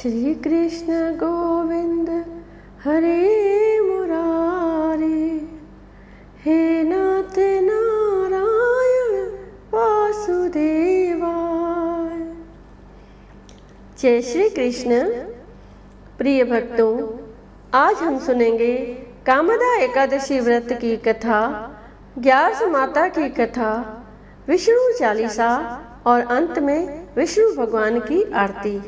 श्री कृष्ण गोविंद हरे मुरारी, हे नाथ नारायण वासुदेवाय। जय श्री कृष्ण। प्रिय भक्तों, आज हम सुनेंगे कामदा एकादशी व्रत की कथा, ग्यारस माता की कथा, विष्णु चालीसा और अंत में विष्णु भगवान की आरती।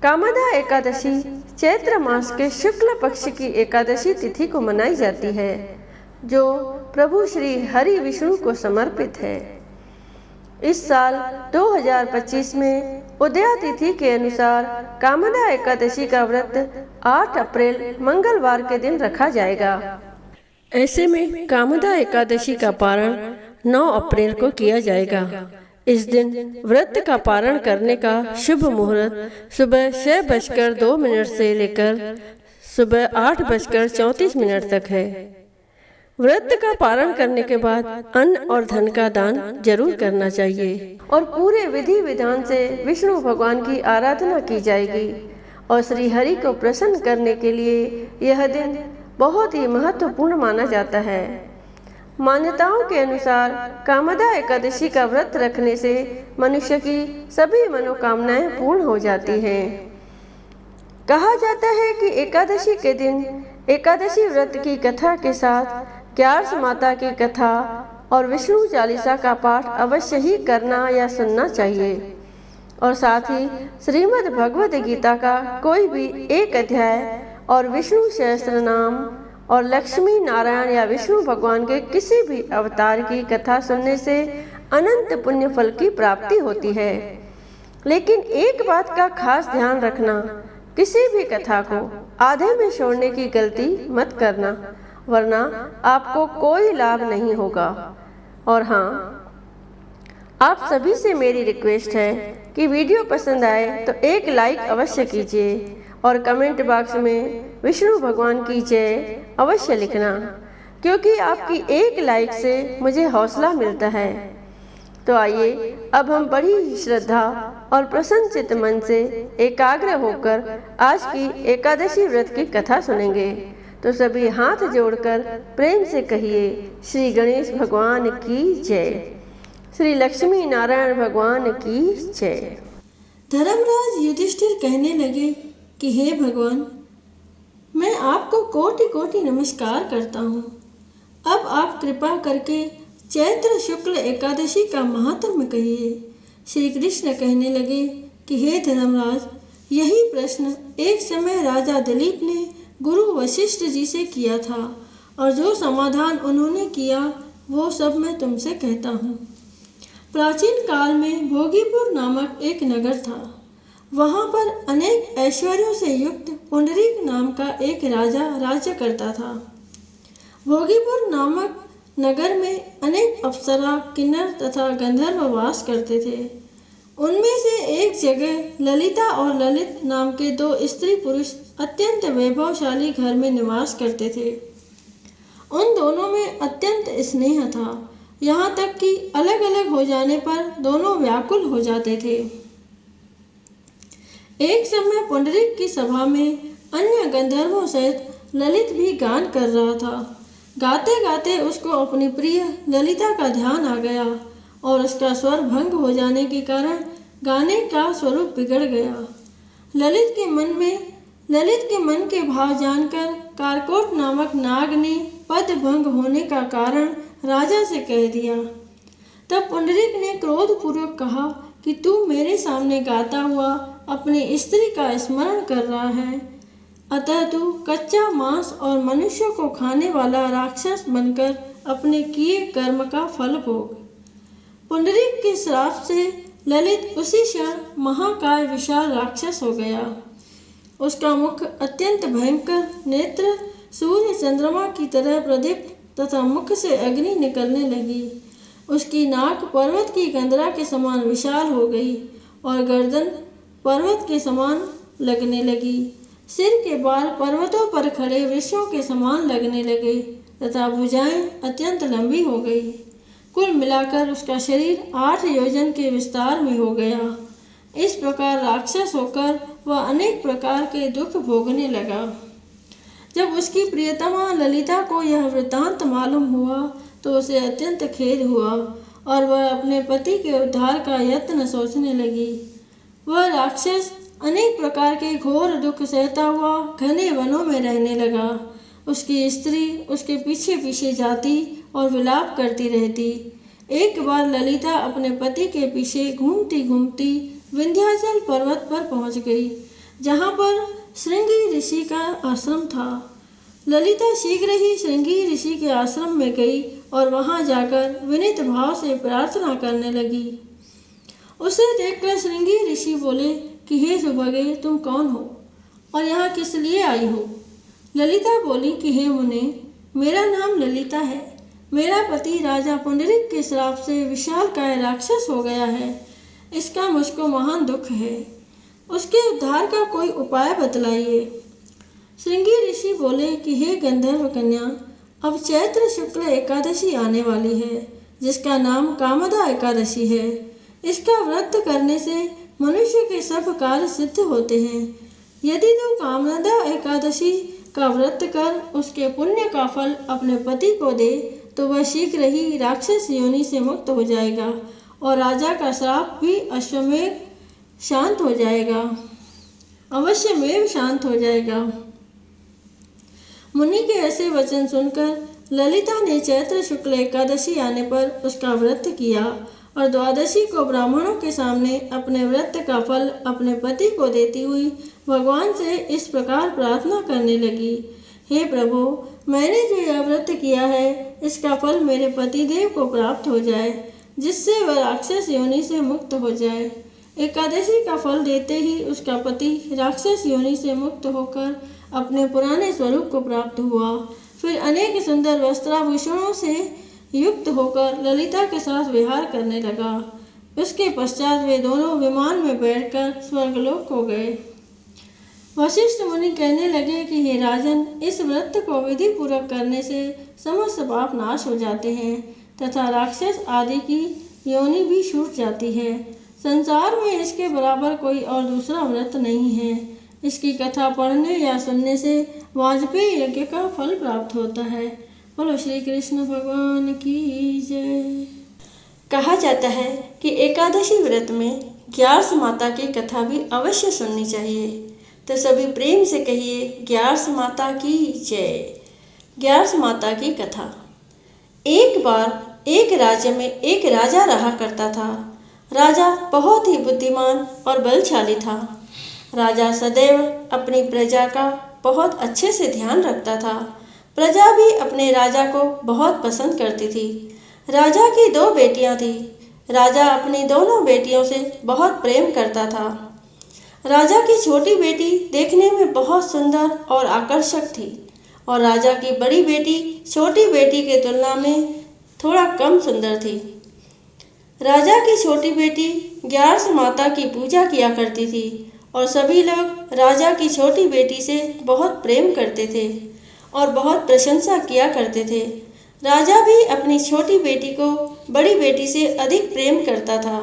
कामदा एकादशी चैत्र मास के शुक्ल पक्ष की एकादशी तिथि को मनाई जाती है, जो प्रभु श्री हरि विष्णु को समर्पित है। इस साल 2025 में उदया तिथि के अनुसार कामदा एकादशी का व्रत 8 अप्रैल मंगलवार के दिन रखा जाएगा। ऐसे में कामदा एकादशी का पारण 9 अप्रैल को किया जाएगा। इस दिन व्रत का पारण करने का शुभ मुहूर्त सुबह 6:02 से लेकर सुबह 8:34 तक है। व्रत का पारण करने के बाद अन्न और धन का दान जरूर करना चाहिए और पूरे विधि विधान से विष्णु भगवान की आराधना की जाएगी। और श्री हरि को प्रसन्न करने के लिए यह दिन बहुत ही महत्वपूर्ण माना जाता है। मान्यताओं के अनुसार कामदा एकादशी का व्रत रखने से मनुष्य की सभी मनोकामनाएं पूर्ण हो जाती हैं। कहा जाता है कि एकादशी के दिन एकादशी व्रत की कथा के साथ ग्यारस माता की कथा और विष्णु चालीसा का पाठ अवश्य ही करना या सुनना चाहिए। और साथ ही श्रीमद् भगवद गीता का कोई भी एक अध्याय और विष्णु सहस्त्र नाम और लक्ष्मी नारायण या विष्णु भगवान के किसी भी अवतार की कथा सुनने से अनंत पुण्य फल की प्राप्ति होती है। लेकिन एक बात का खास ध्यान रखना, किसी भी कथा को आधे में छोड़ने की गलती मत करना, वरना आपको कोई लाभ नहीं होगा। और हाँ, आप सभी से मेरी रिक्वेस्ट है कि वीडियो पसंद आए तो एक लाइक अवश्य कीजिए और कमेंट बॉक्स में विष्णु भगवान की जय अवश्य लिखना, क्योंकि आपकी एक लाइक से मुझे हौसला मिलता है। तो आइए अब हम बड़ी ही श्रद्धा और प्रसन्नचित्त मन से एकाग्र होकर आज की एकादशी व्रत की कथा सुनेंगे। तो सभी हाथ जोड़कर प्रेम से कहिए, श्री गणेश भगवान की जय, श्री लक्ष्मी नारायण भगवान की जय। धर्मराज युधिष्ठिर कहने लगे कि हे भगवान, मैं आपको कोटि कोटि नमस्कार करता हूँ। अब आप कृपा करके चैत्र शुक्ल एकादशी का महात्म्य कहिए। श्री कृष्ण कहने लगे कि हे धर्मराज, यही प्रश्न एक समय राजा दिलीप ने गुरु वशिष्ठ जी से किया था, और जो समाधान उन्होंने किया वो सब मैं तुमसे कहता हूँ। प्राचीन काल में भोगीपुर नामक एक नगर था। वहाँ पर अनेक ऐश्वर्यों से युक्त पुंडरीक नाम का एक राजा राज्य करता था। भोगीपुर नामक नगर में अनेक अप्सरा, किन्नर तथा गंधर्व वास करते थे। उनमें से एक जगह ललिता और ललित नाम के 2 स्त्री पुरुष अत्यंत वैभवशाली घर में निवास करते थे। उन दोनों में अत्यंत स्नेह था, यहाँ तक कि अलग अलग हो जाने पर दोनों व्याकुल हो जाते थे। एक समय पुंडरीक की सभा में अन्य गंधर्वों सहित ललित भी गान कर रहा था। गाते गाते उसको अपनी प्रिय ललिता का ध्यान आ गया और उसका स्वर भंग हो जाने के कारण गाने का स्वरूप बिगड़ गया। ललित के मन के भाव जानकर कारकोट नामक नाग ने पद भंग होने का कारण राजा से कह दिया। तब पुंडरीक ने क्रोधपूर्वक कहा कि तू मेरे सामने गाता हुआ अपनी स्त्री का स्मरण कर रहा है, अतः तू कच्चा मांस और मनुष्यों को खाने वाला राक्षस बनकर अपने किए कर्म का फल भोग। पुंडरीक के श्राप से ललित उसी क्षण महाकाय विशाल राक्षस हो गया। उसका मुख अत्यंत भयंकर, नेत्र सूर्य चंद्रमा की तरह प्रदीप्त तथा मुख से अग्नि निकलने लगी। उसकी नाक पर्वत की कंदरा के समान विशाल हो गई और गर्दन पर्वत के समान लगने लगी। सिर के बाल पर्वतों पर खड़े वृक्षों के समान लगने लगे तथा भुजाएं अत्यंत लंबी हो गई। कुल मिलाकर उसका शरीर 8 योजन के विस्तार में हो गया। इस प्रकार राक्षस होकर वह अनेक प्रकार के दुख भोगने लगा। जब उसकी प्रियतमा ललिता को यह वृत्तांत मालूम हुआ तो उसे अत्यंत खेद हुआ और वह अपने पति के उद्धार का यत्न सोचने लगी। वह राक्षस अनेक प्रकार के घोर दुख सहता हुआ घने वनों में रहने लगा। उसकी स्त्री उसके पीछे पीछे जाती और विलाप करती रहती। एक बार ललिता अपने पति के पीछे घूमती घूमती विंध्याचल पर्वत पर पहुंच गई, जहां पर श्रृंगी ऋषि का आश्रम था। ललिता शीघ्र ही श्रृंगी ऋषि के आश्रम में गई और वहां जाकर विनीत भाव से प्रार्थना करने लगी। उसे देखकर श्रृंगी ऋषि बोले कि हे सुभगे, तुम कौन हो और यहाँ किस लिए आई हो? ललिता बोली कि हे मुने, मेरा नाम ललिता है। मेरा पति राजा पुंडरीक के श्राप से विशालकाय राक्षस हो गया है। इसका मुझको महान दुख है। उसके उद्धार का कोई उपाय बतलाइए। श्रृंगी ऋषि बोले कि हे गंधर्व कन्या, अब चैत्र शुक्ल एकादशी आने वाली है, जिसका नाम कामदा एकादशी है। इसका व्रत करने से मनुष्य के सब कार्य सिद्ध होते हैं। यदि तू कामदा एकादशी का व्रत कर उसके पुण्य का फल अपने पति को दे तो वह शीघ्र ही राक्षस योनि से मुक्त हो जाएगा और राजा का श्राप भी अश्वमेध शांत हो जाएगा, अवश्यमेव शांत हो जाएगा। मुनि के ऐसे वचन सुनकर ललिता ने चैत्र शुक्ल एकादशी आने पर उसका व्रत किया और द्वादशी को ब्राह्मणों के सामने अपने व्रत का फल अपने पति को देती हुई भगवान से इस प्रकार प्रार्थना करने लगी। हे प्रभु, मैंने जो यह व्रत किया है इसका फल मेरे पतिदेव को प्राप्त हो जाए, जिससे वह राक्षस योनि से मुक्त हो जाए। एकादशी का फल देते ही उसका पति राक्षस योनि से मुक्त होकर अपने पुराने स्वरूप को प्राप्त हुआ। फिर अनेक सुंदर वस्त्राभूषणों से युक्त होकर ललिता के साथ विहार करने लगा। उसके पश्चात वे दोनों विमान में बैठकर स्वर्गलोक को गए। वशिष्ठ मुनि कहने लगे कि हे राजन, इस व्रत को विधि पूर्वक करने से समस्त पाप नाश हो जाते हैं तथा राक्षस आदि की योनि भी छूट जाती है। संसार में इसके बराबर कोई और दूसरा व्रत नहीं है। इसकी कथा पढ़ने या सुनने से वाजपेयी यज्ञ का फल प्राप्त होता है। बोलो श्री कृष्ण भगवान की जय। कहा जाता है कि एकादशी व्रत में ग्यारस माता की कथा भी अवश्य सुननी चाहिए। तो सभी प्रेम से कहिए ग्यारस माता की जय। ग्यारस माता की कथा। एक बार एक राज्य में एक राजा रहा करता था। राजा बहुत ही बुद्धिमान और बलशाली था। राजा सदैव अपनी प्रजा का बहुत अच्छे से ध्यान रखता था। प्रजा भी अपने राजा को बहुत पसंद करती थी। राजा की 2 बेटियां थीं। राजा अपनी दोनों बेटियों से बहुत प्रेम करता था। राजा की छोटी बेटी देखने में बहुत सुंदर और आकर्षक थी और राजा की बड़ी बेटी छोटी बेटी के तुलना में थोड़ा कम सुंदर थी। राजा की छोटी बेटी ग्यारस माता की पूजा किया करती थी और सभी लोग राजा की छोटी बेटी से बहुत प्रेम करते थे और बहुत प्रशंसा किया करते थे। राजा भी अपनी छोटी बेटी को बड़ी बेटी से अधिक प्रेम करता था,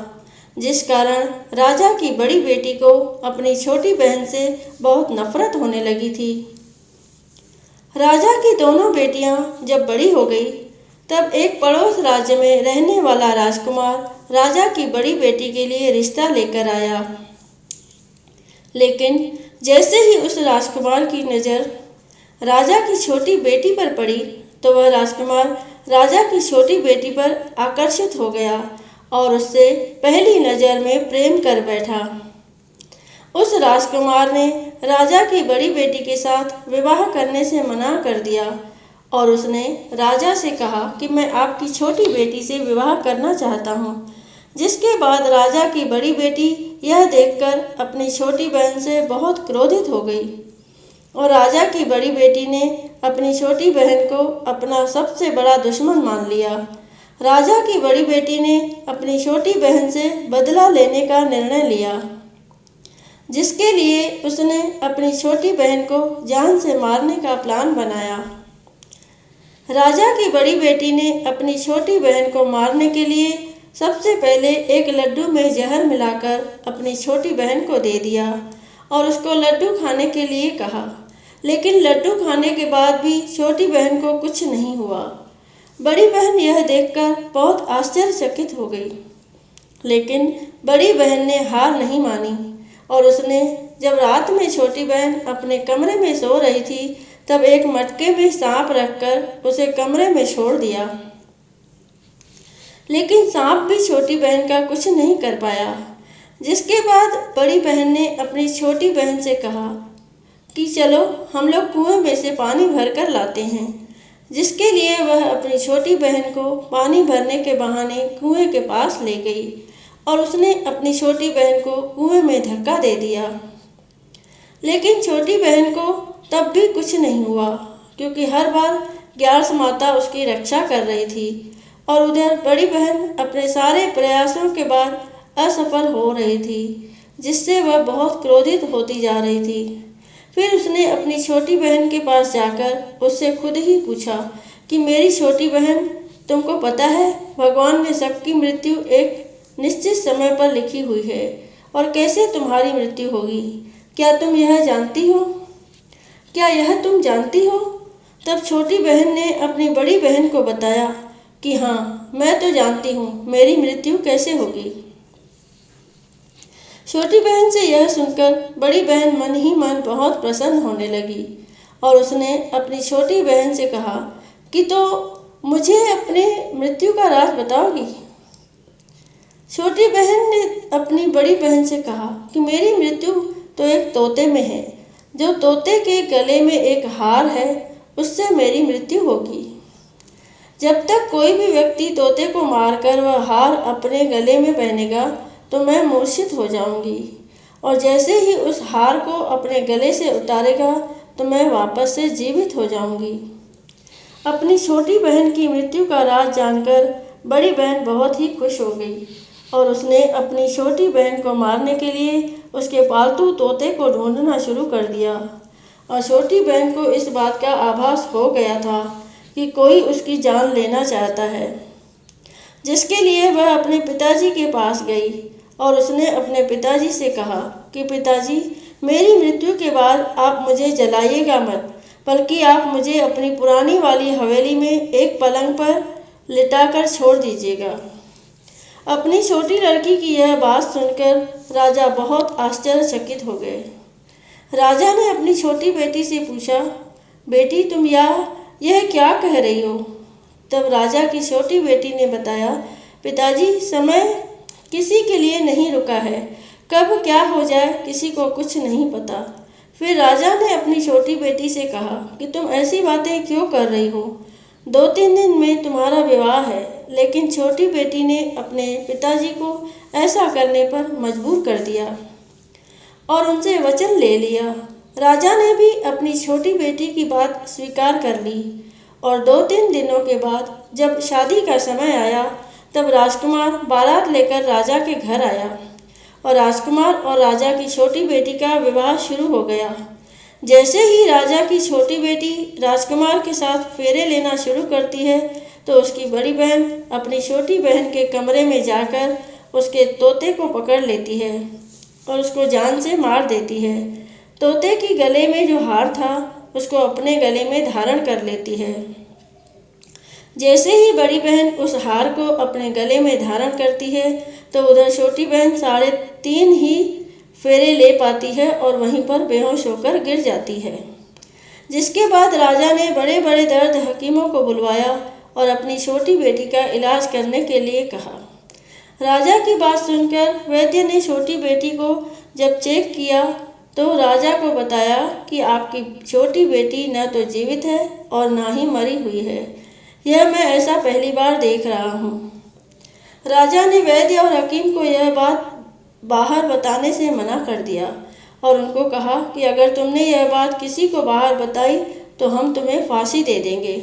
जिस कारण राजा की बड़ी बेटी को अपनी छोटी बहन से बहुत नफरत होने लगी थी। राजा की दोनों बेटियां जब बड़ी हो गई तब एक पड़ोस राज्य में रहने वाला राजकुमार राजा की बड़ी बेटी के लिए रिश्ता लेकर आया। लेकिन जैसे ही उस राजकुमार की नज़र राजा की छोटी बेटी पर पड़ी तो वह राजकुमार राजा की छोटी बेटी पर आकर्षित हो गया और उससे पहली नज़र में प्रेम कर बैठा। उस राजकुमार ने राजा की बड़ी बेटी के साथ विवाह करने से मना कर दिया और उसने राजा से कहा कि मैं आपकी छोटी बेटी से विवाह करना चाहता हूँ। जिसके बाद राजा की बड़ी बेटी यह देखकर अपनी छोटी बहन से बहुत क्रोधित हो गई और राजा की बड़ी बेटी ने अपनी छोटी बहन को अपना सबसे बड़ा दुश्मन मान लिया। राजा की बड़ी बेटी ने अपनी छोटी बहन से बदला लेने का निर्णय लिया, जिसके लिए उसने अपनी छोटी बहन को जान से मारने का प्लान बनाया। राजा की बड़ी बेटी ने अपनी छोटी बहन को मारने के लिए सबसे पहले एक लड्डू में जहर मिलाकर अपनी छोटी बहन को दे दिया और उसको लड्डू खाने के लिए कहा। लेकिन लड्डू खाने के बाद भी छोटी बहन को कुछ नहीं हुआ। बड़ी बहन यह देखकर बहुत आश्चर्यचकित हो गई। लेकिन बड़ी बहन ने हार नहीं मानी और उसने जब रात में छोटी बहन अपने कमरे में सो रही थी तब एक मटके में सांप रखकर उसे कमरे में छोड़ दिया। लेकिन सांप भी छोटी बहन का कुछ नहीं कर पाया। जिसके बाद बड़ी बहन ने अपनी छोटी बहन से कहा कि चलो हम लोग कुएं में से पानी भर कर लाते हैं। जिसके लिए वह अपनी छोटी बहन को पानी भरने के बहाने कुएं के पास ले गई और उसने अपनी छोटी बहन को कुएं में धक्का दे दिया। लेकिन छोटी बहन को तब भी कुछ नहीं हुआ, क्योंकि हर बार ग्यारस माता उसकी रक्षा कर रही थी और उधर बड़ी बहन अपने सारे प्रयासों के बाद असफल हो रही थी, जिससे वह बहुत क्रोधित होती जा रही थी। फिर उसने अपनी छोटी बहन के पास जाकर उससे खुद ही पूछा कि मेरी छोटी बहन, तुमको पता है भगवान ने सबकी मृत्यु एक निश्चित समय पर लिखी हुई है और कैसे तुम्हारी मृत्यु होगी, क्या तुम यह जानती हो? क्या यह तुम जानती हो? तब छोटी बहन ने अपनी बड़ी बहन को बताया कि हाँ, मैं तो जानती हूँ मेरी मृत्यु कैसे होगी। छोटी बहन से यह सुनकर बड़ी बहन मन ही मन बहुत प्रसन्न होने लगी और उसने अपनी छोटी बहन से कहा कि तो मुझे अपने मृत्यु का राज बताओगी। छोटी बहन ने अपनी बड़ी बहन से कहा कि मेरी मृत्यु तो एक तोते में है। जो तोते के गले में एक हार है, उससे मेरी मृत्यु होगी। जब तक कोई भी व्यक्ति तोते को मारकर वह हार अपने गले में पहनेगा तो मैं मूर्छित हो जाऊंगी, और जैसे ही उस हार को अपने गले से उतारेगा तो मैं वापस से जीवित हो जाऊंगी। अपनी छोटी बहन की मृत्यु का राज जानकर बड़ी बहन बहुत ही खुश हो गई और उसने अपनी छोटी बहन को मारने के लिए उसके पालतू तोते को ढूंढना शुरू कर दिया। और छोटी बहन को इस बात का आभास हो गया था कि कोई उसकी जान लेना चाहता है, जिसके लिए वह अपने पिताजी के पास गई और उसने अपने पिताजी से कहा कि पिताजी, मेरी मृत्यु के बाद आप मुझे जलाइएगा मत, बल्कि आप मुझे अपनी पुरानी वाली हवेली में एक पलंग पर लिटाकर छोड़ दीजिएगा। अपनी छोटी लड़की की यह बात सुनकर राजा बहुत आश्चर्यचकित हो गए। राजा ने अपनी छोटी बेटी से पूछा, बेटी तुम यह क्या कह रही हो? तब राजा की छोटी बेटी ने बताया, पिताजी, समय किसी के लिए नहीं रुका है, कब क्या हो जाए किसी को कुछ नहीं पता। फिर राजा ने अपनी छोटी बेटी से कहा कि तुम ऐसी बातें क्यों कर रही हो? 2-3 दिन में तुम्हारा विवाह है। लेकिन छोटी बेटी ने अपने पिताजी को ऐसा करने पर मजबूर कर दिया और उनसे वचन ले लिया। राजा ने भी अपनी छोटी बेटी की बात स्वीकार कर ली और 2-3 दिनों के बाद जब शादी का समय आया तब राजकुमार बारात लेकर राजा के घर आया और राजकुमार और राजा की छोटी बेटी का विवाह शुरू हो गया। जैसे ही राजा की छोटी बेटी राजकुमार के साथ फेरे लेना शुरू करती है तो उसकी बड़ी बहन अपनी छोटी बहन के कमरे में जाकर उसके तोते को पकड़ लेती है और उसको जान से मार देती है। तोते की गले में जो हार था उसको अपने गले में धारण कर लेती है। जैसे ही बड़ी बहन उस हार को अपने गले में धारण करती है तो उधर छोटी बहन 3.5 ही फेरे ले पाती है और वहीं पर बेहोश होकर गिर जाती है। जिसके बाद राजा ने बड़े बड़े दर्द हकीमों को बुलवाया और अपनी छोटी बेटी का इलाज करने के लिए कहा। राजा की बात सुनकर वैद्य ने छोटी बेटी को जब चेक किया तो राजा को बताया कि आपकी छोटी बेटी न तो जीवित है और ना ही मरी हुई है। यह मैं ऐसा पहली बार देख रहा हूँ। राजा ने वैद्य और हकीम को यह बात बाहर बताने से मना कर दिया और उनको कहा कि अगर तुमने यह बात किसी को बाहर बताई तो हम तुम्हें फांसी दे देंगे।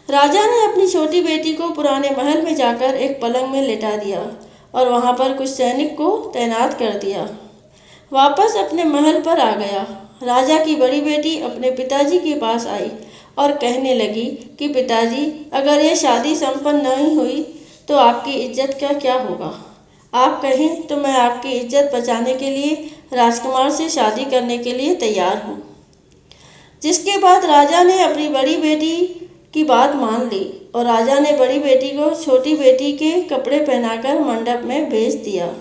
राजा ने अपनी छोटी बेटी को पुराने महल में जाकर एक पलंग में लिटा दिया और वहाँ पर कुछ सैनिक को तैनात कर दिया। वापस अपने महल पर आ गया। राजा की बड़ी बेटी अपने पिताजी के पास आई और कहने लगी कि पिताजी, अगर यह शादी संपन्न नहीं हुई तो आपकी इज्जत का क्या होगा? आप कहें तो मैं आपकी इज्जत बचाने के लिए राजकुमार से शादी करने के लिए तैयार हूँ। जिसके बाद राजा ने अपनी बड़ी बेटी की बात मान ली और राजा ने बड़ी बेटी को छोटी बेटी के कपड़े पहनाकर मंडप में भेज दिया।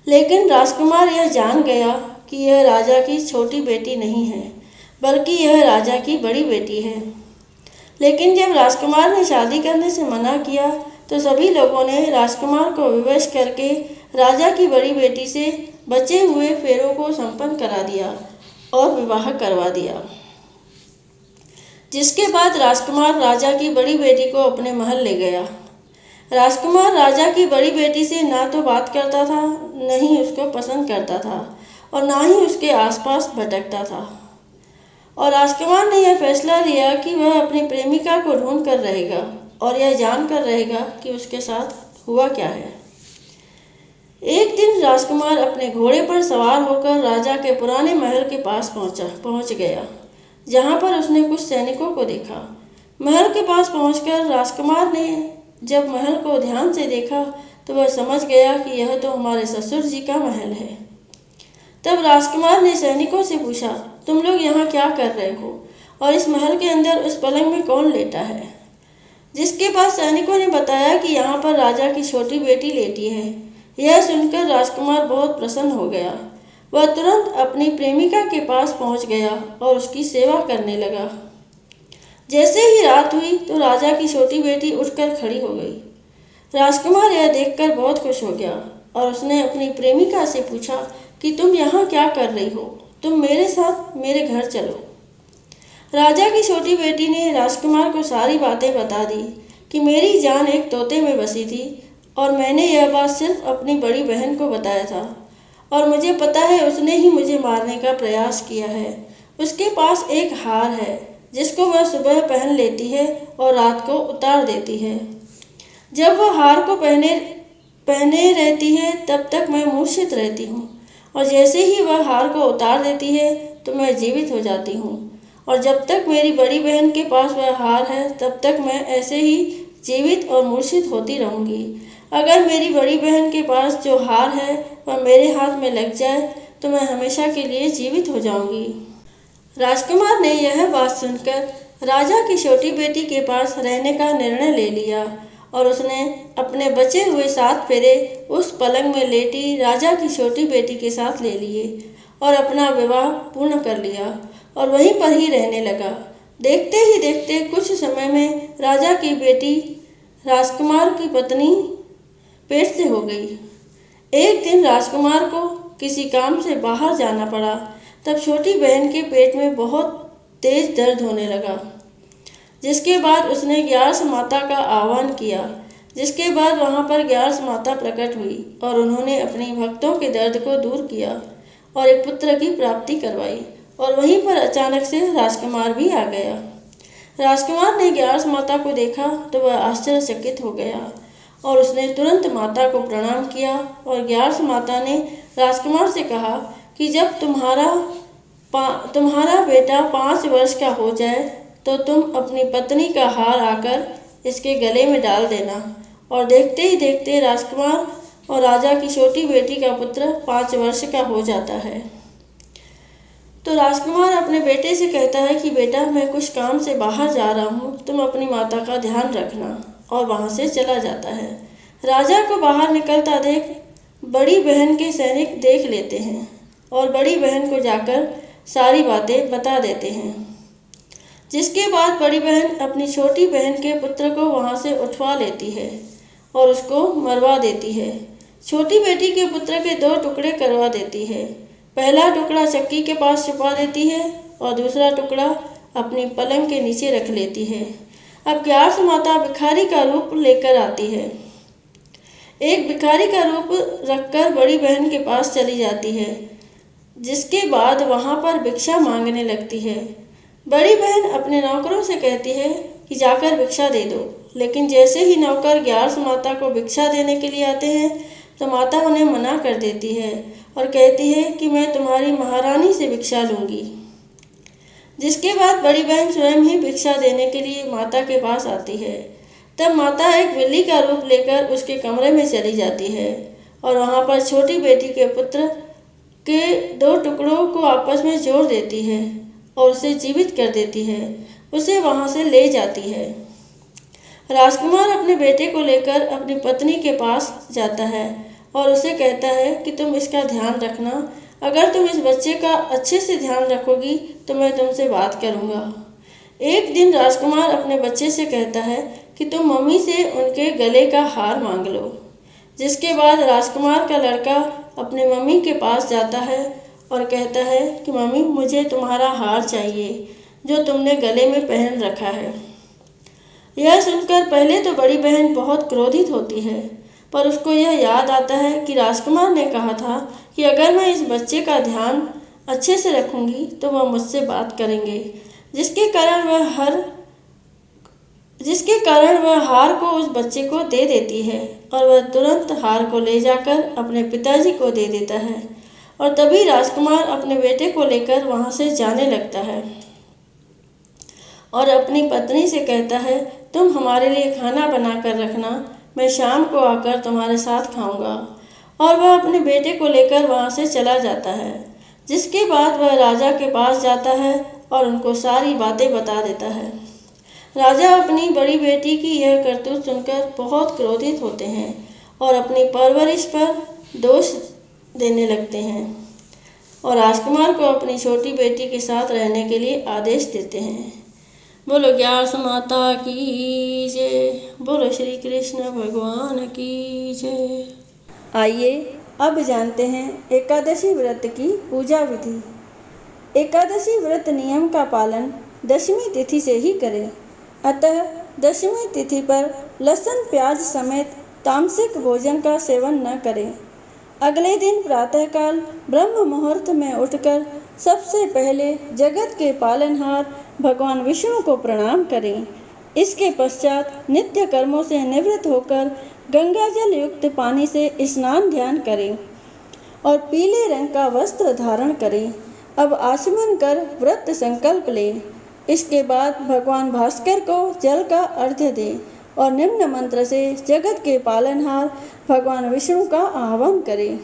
लेकिन राजकुमार यह जान गया कि यह राजा की छोटी बेटी नहीं है, बल्कि यह राजा की बड़ी बेटी है। लेकिन जब राजकुमार ने शादी करने से मना किया तो सभी लोगों ने राजकुमार को विवश करके राजा की बड़ी बेटी से बचे हुए फेरों को संपन्न करा दिया और विवाह करवा दिया। जिसके बाद राजकुमार राजा की बड़ी बेटी को अपने महल ले गया। राजकुमार राजा की बड़ी बेटी से ना तो बात करता था, न ही उसको पसंद करता था और ना ही उसके आसपास भटकता था। और राजकुमार ने यह फैसला लिया कि वह अपनी प्रेमिका को ढूंढ कर रहेगा और यह जान कर रहेगा कि उसके साथ हुआ क्या है। एक दिन राजकुमार अपने घोड़े पर सवार होकर राजा के पुराने महल के पास पहुंच गया, जहां पर उसने कुछ सैनिकों को देखा। महल के पास पहुंचकर राजकुमार ने जब महल को ध्यान से देखा तो वह समझ गया कि यह तो हमारे ससुर जी का महल है। तब राजकुमार ने सैनिकों से पूछा, तुम लोग यहाँ क्या कर रहे हो और इस महल के अंदर उस पलंग में कौन लेटा है? जिसके बाद सैनिकों ने बताया कि यहाँ पर राजा की छोटी बेटी लेटी है। यह सुनकर राजकुमार बहुत प्रसन्न हो गया। वह तुरंत अपनी प्रेमिका के पास पहुँच गया और उसकी सेवा करने लगा। जैसे ही रात हुई तो राजा की छोटी बेटी उठकर खड़ी हो गई। राजकुमार यह देखकर बहुत खुश हो गया और उसने अपनी प्रेमिका से पूछा कि तुम यहाँ क्या कर रही हो? तुम मेरे साथ मेरे घर चलो। राजा की छोटी बेटी ने राजकुमार को सारी बातें बता दी कि मेरी जान एक तोते में बसी थी और मैंने यह बात सिर्फ अपनी बड़ी बहन को बताया था और मुझे पता है उसने ही मुझे मारने का प्रयास किया है। उसके पास एक हार है जिसको वह सुबह पहन लेती है और रात को उतार देती है। जब वह हार को पहने रहती है तब तक मैं मूर्छित रहती हूँ और जैसे ही वह हार को उतार देती है तो मैं जीवित हो जाती हूँ और जब तक मेरी बड़ी बहन के पास वह हार है तब तक मैं ऐसे ही जीवित और मूर्छित होती रहूँगी। अगर मेरी बड़ी बहन के पास जो हार है वह मेरे हाथ में लग जाए तो मैं हमेशा के लिए जीवित हो जाऊँगी। राजकुमार ने यह बात सुनकर राजा की छोटी बेटी के पास रहने का निर्णय ले लिया और उसने अपने बचे हुए 7 फेरे उस पलंग में लेटी राजा की छोटी बेटी के साथ ले लिए और अपना विवाह पूर्ण कर लिया और वहीं पर ही रहने लगा। देखते ही देखते कुछ समय में राजा की बेटी राजकुमार की पत्नी पेट से हो गई। एक दिन राजकुमार को किसी काम से बाहर जाना पड़ा। तब छोटी बहन के पेट में बहुत तेज दर्द होने लगा। जिसके बाद उसने ग्यारस माता का आह्वान किया। जिसके बाद वहाँ पर ग्यारस माता प्रकट हुई और उन्होंने अपने भक्तों के दर्द को दूर किया और एक पुत्र की प्राप्ति करवाई। और वहीं पर अचानक से राजकुमार भी आ गया। राजकुमार ने ग्यारस माता को देखा तो वह आश्चर्यचकित हो गया और उसने तुरंत माता को प्रणाम किया और ग्यारस माता ने राजकुमार से कहा कि जब तुम्हारा बेटा 5 वर्ष का हो जाए तो तुम अपनी पत्नी का हार आकर इसके गले में डाल देना। और देखते ही देखते राजकुमार और राजा की छोटी बेटी का पुत्र 5 वर्ष का हो जाता है। तो राजकुमार अपने बेटे से कहता है कि बेटा मैं कुछ काम से बाहर जा रहा हूँ, तुम अपनी माता का ध्यान रखना, और वहाँ से चला जाता है। राजा को बाहर निकलता देख बड़ी बहन के सैनिक देख लेते हैं और बड़ी बहन को जाकर सारी बातें बता देते हैं। जिसके बाद बड़ी बहन अपनी छोटी बहन के पुत्र को वहाँ से उठवा लेती है और उसको मरवा देती है। छोटी बेटी के पुत्र के 2 टुकड़े करवा देती है। पहला टुकड़ा चक्की के पास छुपा देती है और दूसरा टुकड़ा अपनी पलंग के नीचे रख लेती है। अब ग्यारस माता भिखारी का रूप लेकर आती है। एक भिखारी का रूप रखकर बड़ी बहन के पास चली जाती है। जिसके बाद वहाँ पर भिक्षा मांगने लगती है। बड़ी बहन अपने नौकरों से कहती है कि जाकर भिक्षा दे दो, लेकिन जैसे ही नौकर ग्यारस माता को भिक्षा देने के लिए आते हैं तो माता उन्हें मना कर देती है और कहती है कि मैं तुम्हारी महारानी से भिक्षा लूँगी। जिसके बाद बड़ी बहन स्वयं ही भिक्षा देने के लिए माता के पास आती है। तब माता एक बिल्ली का रूप लेकर उसके कमरे में चली जाती है और वहाँ पर छोटी बेटी के पुत्र के 2 टुकड़ों को आपस में जोड़ देती है और उसे जीवित कर देती है, उसे वहाँ से ले जाती है। राजकुमार अपने बेटे को लेकर अपनी पत्नी के पास जाता है और उसे कहता है कि तुम इसका ध्यान रखना, अगर तुम इस बच्चे का अच्छे से ध्यान रखोगी तो मैं तुमसे बात करूँगा। एक दिन राजकुमार अपने बच्चे से कहता है कि तुम मम्मी से उनके गले का हार मांग लो। जिसके बाद राजकुमार का लड़का अपने मम्मी के पास जाता है और कहता है कि मम्मी, मुझे तुम्हारा हार चाहिए जो तुमने गले में पहन रखा है। यह सुनकर पहले तो बड़ी बहन बहुत क्रोधित होती है, पर उसको यह याद आता है कि राजकुमार ने कहा था कि अगर मैं इस बच्चे का ध्यान अच्छे से रखूंगी तो वह मुझसे बात करेंगे, जिसके कारण वह हार को उस बच्चे को दे देती है और वह तुरंत हार को ले जाकर अपने पिताजी को दे देता है। और तभी राजकुमार अपने बेटे को लेकर वहाँ से जाने लगता है और अपनी पत्नी से कहता है, तुम हमारे लिए खाना बना कर रखना, मैं शाम को आकर तुम्हारे साथ खाऊंगा। और वह अपने बेटे को लेकर वहाँ से चला जाता है। जिसके बाद वह राजा के पास जाता है और उनको सारी बातें बता देता है। राजा अपनी बड़ी बेटी की यह करतूत सुनकर बहुत क्रोधित होते हैं और अपनी परवरिश पर दोष देने लगते हैं और राजकुमार को अपनी छोटी बेटी के साथ रहने के लिए आदेश देते हैं। बोलो ग्यारस माता की जय, बोलो श्री कृष्ण भगवान की जय। आइए अब जानते हैं एकादशी व्रत की पूजा विधि। एकादशी व्रत नियम का पालन दशमी तिथि से ही करें, अतः दशमी तिथि पर लहसुन प्याज समेत तामसिक भोजन का सेवन न करें। अगले दिन प्रातःकाल ब्रह्म मुहूर्त में उठकर सबसे पहले जगत के पालनहार भगवान विष्णु को प्रणाम करें। इसके पश्चात नित्य कर्मों से निवृत्त होकर गंगा जल युक्त पानी से स्नान ध्यान करें और पीले रंग का वस्त्र धारण करें। अब आचमन कर व्रत संकल्प लें। इसके बाद भगवान भास्कर को जल का अर्घ्य दें और निम्न मंत्र से जगत के पालनहार भगवान विष्णु का आह्वान करें।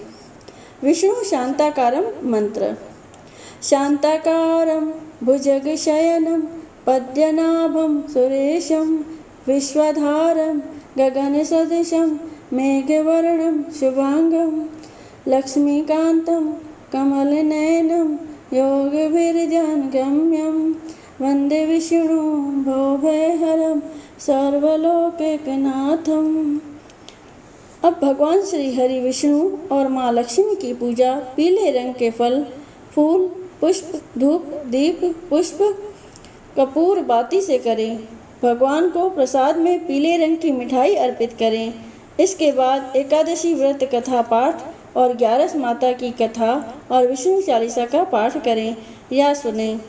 विष्णु शांताकारम मंत्र। शांताकारं भुजगशयनं पद्मनाभं सुरेशं विश्वधारं गगनसदृशं मेघवर्णं शुभांगं लक्ष्मीकान्तं कमलनयनं योगविरजान् गम्यं वन्दे विष्णु भवभयहरं सर्वलोकैकनाथं। अब भगवान श्री हरि विष्णु और माँ लक्ष्मी की पूजा पीले रंग के फल, फूल, पुष्प, धूप, दीप, पुष्प, कपूर, बाती से करें। भगवान को प्रसाद में पीले रंग की मिठाई अर्पित करें। इसके बाद एकादशी व्रत कथा पाठ और ग्यारस माता की कथा और विष्णु चालीसा का पाठ करें या सुनें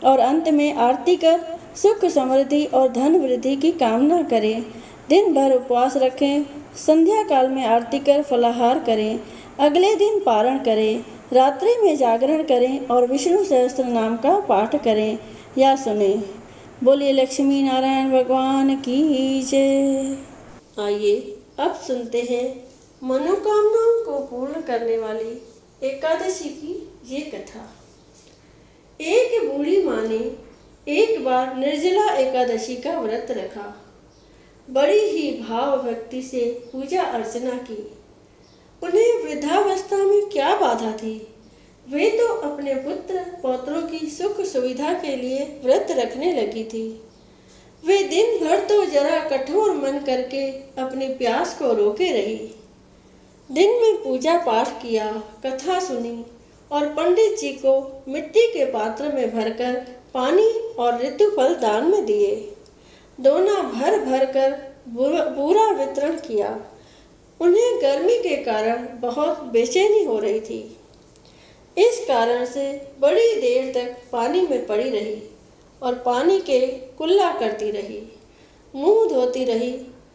और अंत में आरती कर सुख समृद्धि और धन वृद्धि की कामना करें। दिन भर उपवास रखें। संध्या काल में आरती कर फलाहार करें। अगले दिन पारण करें। रात्रि में जागरण करें और विष्णु सहस्त्र नाम का पाठ करें या सुनें। बोलिए लक्ष्मी नारायण भगवान की जय। आइए अब सुनते हैं मनोकामनाओं को पूर्ण करने वाली एकादशी की ये कथा। एक बूढ़ी माँ ने एक बार निर्जला एकादशी का व्रत रखा। बड़ी ही भाव भक्ति से पूजा अर्चना की। उन्हें वृद्धावस्था में क्या बाधा थी? वे तो अपने पुत्र पौत्रों की सुख सुविधा के लिए व्रत रखने लगी थी। वे दिन भर तो जरा कठोर मन करके अपनी प्यास को रोके रही। दिन में पूजा पाठ किया, कथा सुनी और पंडित जी को मिट्टी के पात्र में भरकर पानी और ऋतुफल दान में दिए। दोना भर भर कर पूरा वितरण किया। उन्हें गर्मी के कारण बहुत बेचैनी हो रही थी। इस कारण से बड़ी देर तक पानी में पड़ी रही और पानी के कुल्ला करती रही, मुंह धोती रही।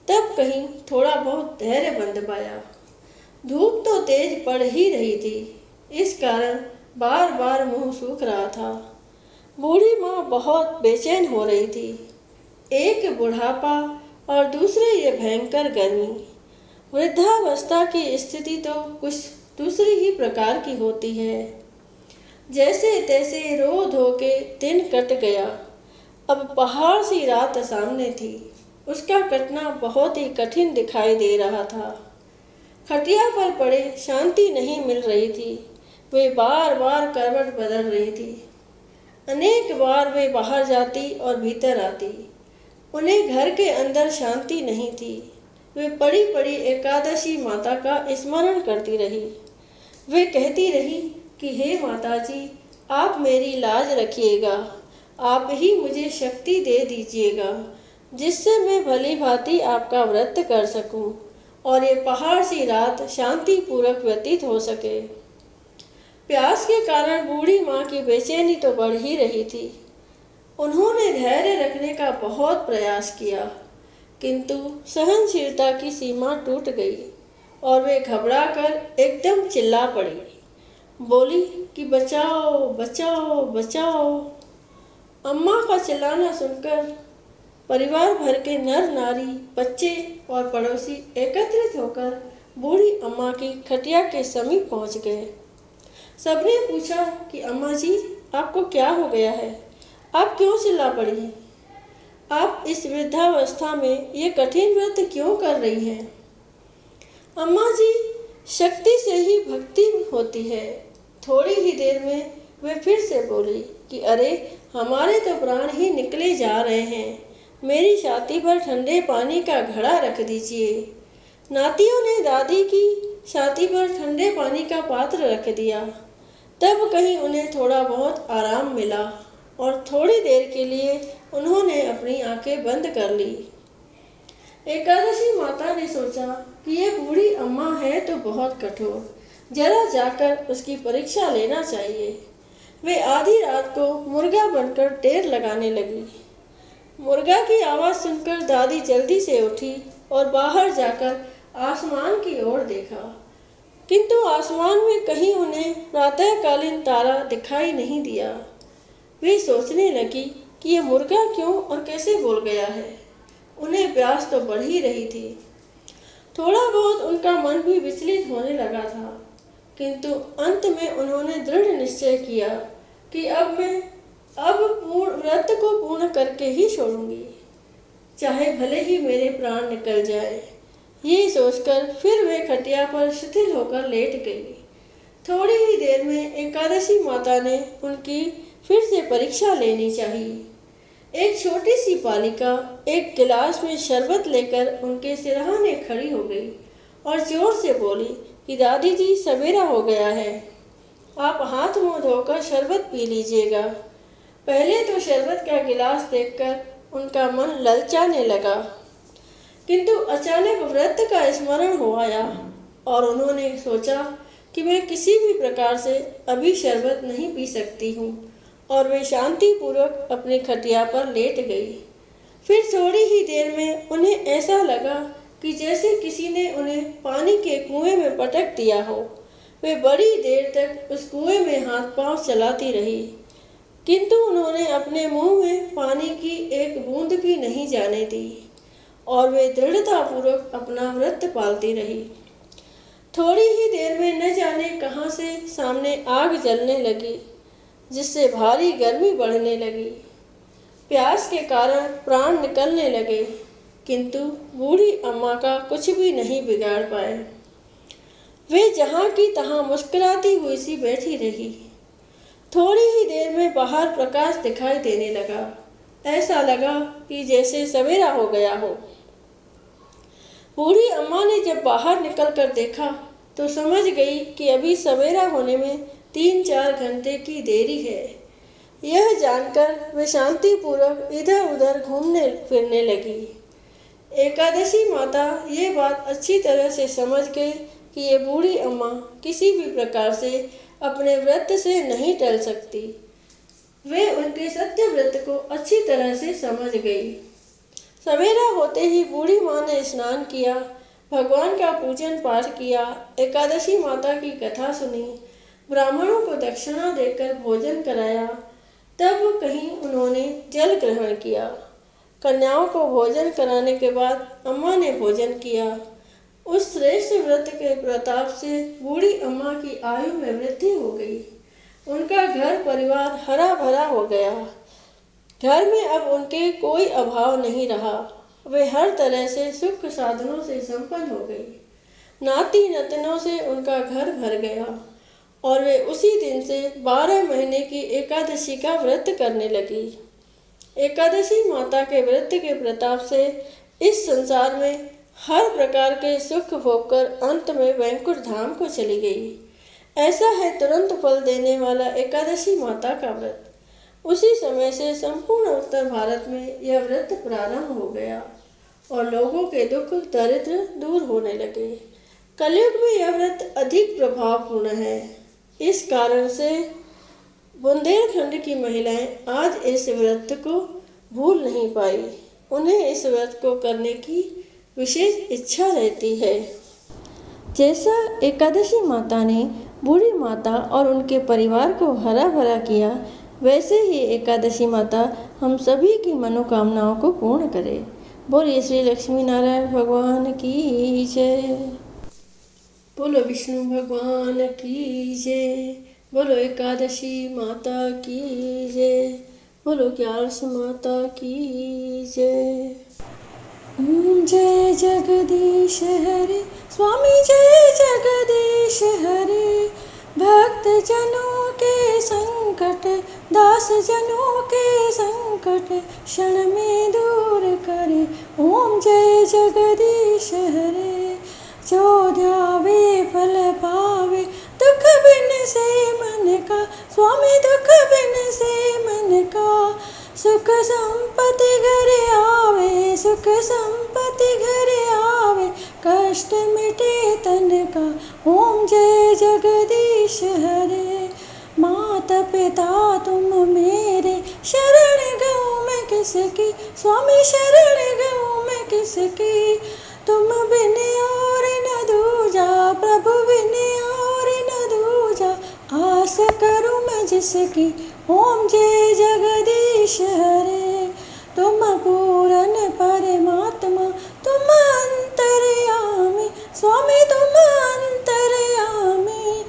तब कहीं थोड़ा बहुत धैर्य बंध पाया। धूप तो तेज पड़ ही रही थी, इस कारण बार बार मुंह सूख रहा था। बूढ़ी माँ बहुत बेचैन हो रही थी। एक बुढ़ापा और दूसरे ये भयंकर गर्मी। वृद्धावस्था की स्थिति तो कुछ दूसरी ही प्रकार की होती है। जैसे तैसे रो धो के दिन कट गया। अब पहाड़ सी रात सामने थी। उसका कटना बहुत ही कठिन दिखाई दे रहा था। खटिया पर पड़े शांति नहीं मिल रही थी। वे बार बार करवट बदल रही थी। अनेक बार वे बाहर जाती और भीतर आती। उन्हें घर के अंदर शांति नहीं थी। वे पड़ी पड़ी एकादशी माता का स्मरण करती रही। वे कहती रही कि हे माता जी, आप मेरी लाज रखिएगा। आप ही मुझे शक्ति दे दीजिएगा, जिससे मैं भली भांति आपका व्रत कर सकूं और ये पहाड़ सी रात शांतिपूर्वक व्यतीत हो सके। प्यास के कारण बूढ़ी माँ की बेचैनी तो बढ़ ही रही थी। उन्होंने धैर्य रखने का बहुत प्रयास किया, किंतु सहनशीलता की सीमा टूट गई और वे घबराकर एकदम चिल्ला पड़ी। बोली कि बचाओ बचाओ बचाओ। अम्मा का चिल्लाना सुनकर परिवार भर के नर नारी, बच्चे और पड़ोसी एकत्रित होकर बूढ़ी अम्मा की खटिया के समीप पहुंच गए। सबने पूछा कि अम्मा जी, आपको क्या हो गया है? आप क्यों चिल्ला पड़ी हैं? आप इस वृद्धावस्था में ये कठिन व्रत क्यों कर रही हैं? अम्मा जी, शक्ति से ही भक्ति होती है। थोड़ी ही देर में वे फिर से बोली कि अरे, हमारे तो प्राण ही निकले जा रहे हैं। मेरी छाती पर ठंडे पानी का घड़ा रख दीजिए। नातियों ने दादी की छाती पर ठंडे पानी का पात्र रख दिया। तब कहीं उन्हें थोड़ा बहुत आराम मिला और थोड़ी देर के लिए उन्होंने अपनी आंखें बंद कर ली। एकादशी माता ने सोचा कि ये बूढ़ी अम्मा है तो बहुत कठोर, जरा जाकर उसकी परीक्षा लेना चाहिए। वे आधी रात को मुर्गा बनकर टेर लगाने लगी। मुर्गा की आवाज़ सुनकर दादी जल्दी से उठी और बाहर जाकर आसमान की ओर देखा, किंतु आसमान में कहीं उन्हें प्रातःकालीन तारा दिखाई नहीं दिया। वे सोचने लगी कि यह मुर्गा क्यों और कैसे बोल गया है। उन्हें प्यास तो बढ़ ही रही थी। थोड़ा बहुत उनका मन भी विचलित होने लगा था, किंतु अंत में उन्होंने दृढ़ निश्चय किया कि अब व्रत को पूर्ण करके ही छोड़ूंगी, चाहे भले ही मेरे प्राण निकल जाए। ये सोचकर फिर वे खटिया पर शिथिल होकर लेट गई। थोड़ी ही देर में एकादशी माता ने उनकी फिर से परीक्षा लेनी चाहिए। एक छोटी सी बालिका एक गिलास में शरबत लेकर उनके सिरहाने खड़ी हो गई और जोर से बोली कि दादी जी, सवेरा हो गया है, आप हाथ मुंह धोकर शरबत पी लीजिएगा। पहले तो शरबत का गिलास देखकर उनका मन ललचाने लगा, किंतु अचानक व्रत का स्मरण हो आया और उन्होंने सोचा कि मैं किसी भी प्रकार से अभी शरबत नहीं पी सकती हूँ, और वे शांतिपूर्वक अपनी खटिया पर लेट गई। फिर थोड़ी ही देर में उन्हें ऐसा लगा कि जैसे किसी ने उन्हें पानी के कुएं में पटक दिया हो। वे बड़ी देर तक उस कुएं में हाथ पांव चलाती रही, किंतु उन्होंने अपने मुंह में पानी की एक बूंद भी नहीं जाने दी और वे दृढ़तापूर्वक अपना व्रत पालती रही। थोड़ी ही देर में न जाने कहां से सामने आग जलने लगी, जिससे भारी गर्मी बढ़ने लगी। प्यास के कारण प्राण निकलने लगे, किंतु बूढ़ी अम्मा का कुछ भी नहीं बिगाड़ पाए। वे जहाँ की तहाँ मुस्कुराती हुई सी बैठी रही। थोड़ी ही देर में बाहर प्रकाश दिखाई देने लगा। ऐसा लगा कि जैसे सवेरा हो गया हो। बूढ़ी अम्मा ने जब बाहर निकलकर देखा तो समझ गई कि अभी सवेरा होने में 3-4 घंटे की देरी है। यह जानकर वे शांतिपूर्वक इधर उधर घूमने फिरने लगी। एकादशी माता ये बात अच्छी तरह से समझ गई कि ये बूढ़ी अम्मा किसी भी प्रकार से अपने व्रत से नहीं टल सकती। वे उनके सत्य व्रत को अच्छी तरह से समझ गई। सवेरा होते ही बूढ़ी माँ ने स्नान किया, भगवान का पूजन पाठ किया, एकादशी माता की कथा सुनी, ब्राह्मणों को दक्षिणा देकर भोजन कराया। तब कहीं उन्होंने जल ग्रहण किया। कन्याओं को भोजन कराने के बाद अम्मा ने भोजन किया। उस श्रेष्ठ व्रत के प्रताप से बूढ़ी अम्मा की आयु में वृद्धि हो गई। उनका घर परिवार हरा भरा हो गया। घर में अब उनके कोई अभाव नहीं रहा। वे हर तरह से सुख साधनों से संपन्न हो गई। नाती नतनों से उनका घर भर गया और वे उसी दिन से 12 महीने की एकादशी का व्रत करने लगी। एकादशी माता के व्रत के प्रताप से इस संसार में हर प्रकार के सुख भोगकर अंत में वैकुंठ धाम को चली गई। ऐसा है तुरंत फल देने वाला एकादशी माता का व्रत। उसी समय से संपूर्ण उत्तर भारत में यह व्रत प्रारंभ हो गया और लोगों के दुख दरिद्र दूर होने लगे। कलयुग में यह व्रत अधिक प्रभावपूर्ण है। इस कारण से बुंदेलखंड की महिलाएं आज इस व्रत को भूल नहीं पाई। उन्हें इस व्रत को करने की विशेष इच्छा रहती है। जैसा एकादशी माता ने बूढ़ी माता और उनके परिवार को हरा भरा किया, वैसे ही एकादशी माता हम सभी की मनोकामनाओं को पूर्ण करे। बोलिए श्री लक्ष्मी नारायण भगवान की जय। बोलो विष्णु भगवान की जय। बोलो एकादशी माता की जय। बोलो ग्यारस माता की जय। जय जगदीश हरे स्वामी, जय जगदीश हरे। भक्त जनों के संकट, दास जनों के संकट क्षण में दूर करे। ओम जय जगदीश हरे। जो ध्यावे फल पावे, दुख बिन से मन का स्वामी, दुख बिन से मन का। सुख संपत्ति घर आवे, सुख संपत्ति घर आवे, कष्ट मिटे तन का। ओम जय जगदीश हरे। माता पिता तुम मेरे, शरण गऊँ मैं किसकी स्वामी, शरण गऊँ मैं किसकी। तुम बिन और न दूजा प्रभु, बिन और न दूजा, आस करूँ मैं जिसकी। ओम जय जगदीश हरे। तुम पूरन परमात्मा, तुम अंतर्यामी स्वामी, तुम अंतर्यामी।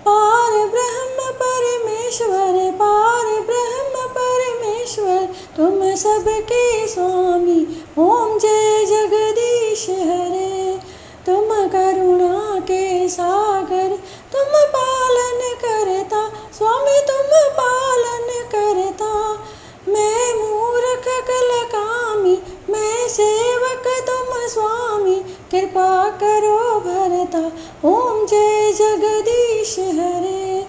पार ब्रह्म परमेश्वर, पार ब्रह्म परमेश्वर, तुम सबके स्वामी। ओम जय जगदीश हरे। तुम करुणा के सागर, तुम पालन करता स्वामी, तुम पालन करता। मैं मूर्ख कलकामी, मैं सेवक तुम स्वामी, कृपा करो भरता। ओम जय जगदीश हरे।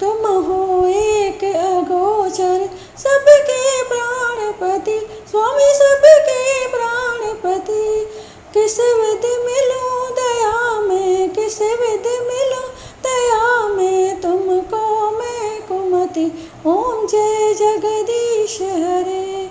तुम हो एक अगोचर, सबके प्राणपति स्वामी, सबके प्राणपति। किस विध मिलूं दया में, किस विध मिलूं दया में, तुमको मैं कुमति। ओम जय जगदीश हरे।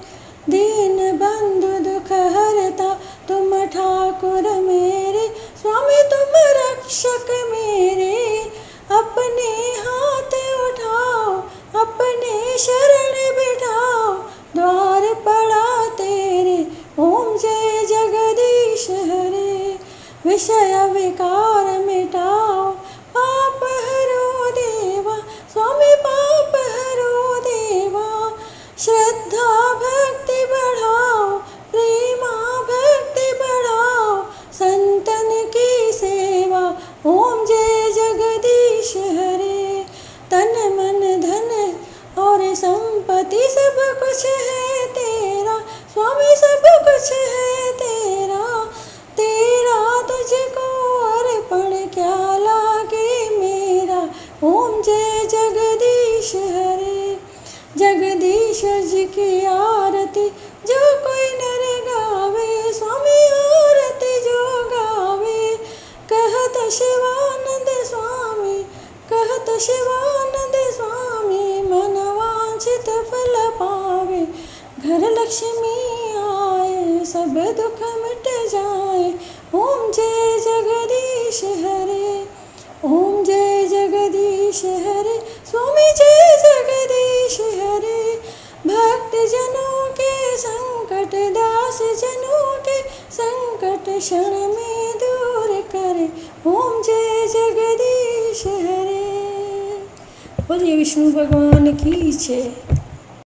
दीन बंधु दुख हरता, तुम ठाकुर मेरे स्वामी, तुम रक्षक मेरे। अपने हाथ उठाओ, अपने शरण बिठाओ, द्वार पड़ा तेरे। ओम जय जगदीश हरे। विषय विकार मिटाओ, पाप हरो देवा स्वामी, पाप हरो देवा। श्रद्धा भक्ति बढ़ाओ, प्रेमा भक्ति बढ़ाओ, संतन की सेवा। ओम जय जगदीश हरे। तन मन धन और संपत्ति सब कुछ है तेरा स्वामी, सब कुछ है तेरा। तेरा तुझको अर्पण क्या लागे मेरा। ओम जय जगदीश हरे। जगदीश्वर जी की आरती जो कोई नर गावे स्वामी, आरती जो गावे। कहत शिवानंद स्वामी, कहत शिवानंद स्वामी, मन वांछित फल पावे। घर लक्ष्मी आए, सब दुख मिट जाए। ओम जय जगदीश हरे। ओम जय जगदीश हरे स्वामी, जय जगदीश हरे। भक्त जनों के संकट बोलिए विष्णु भगवान की जय।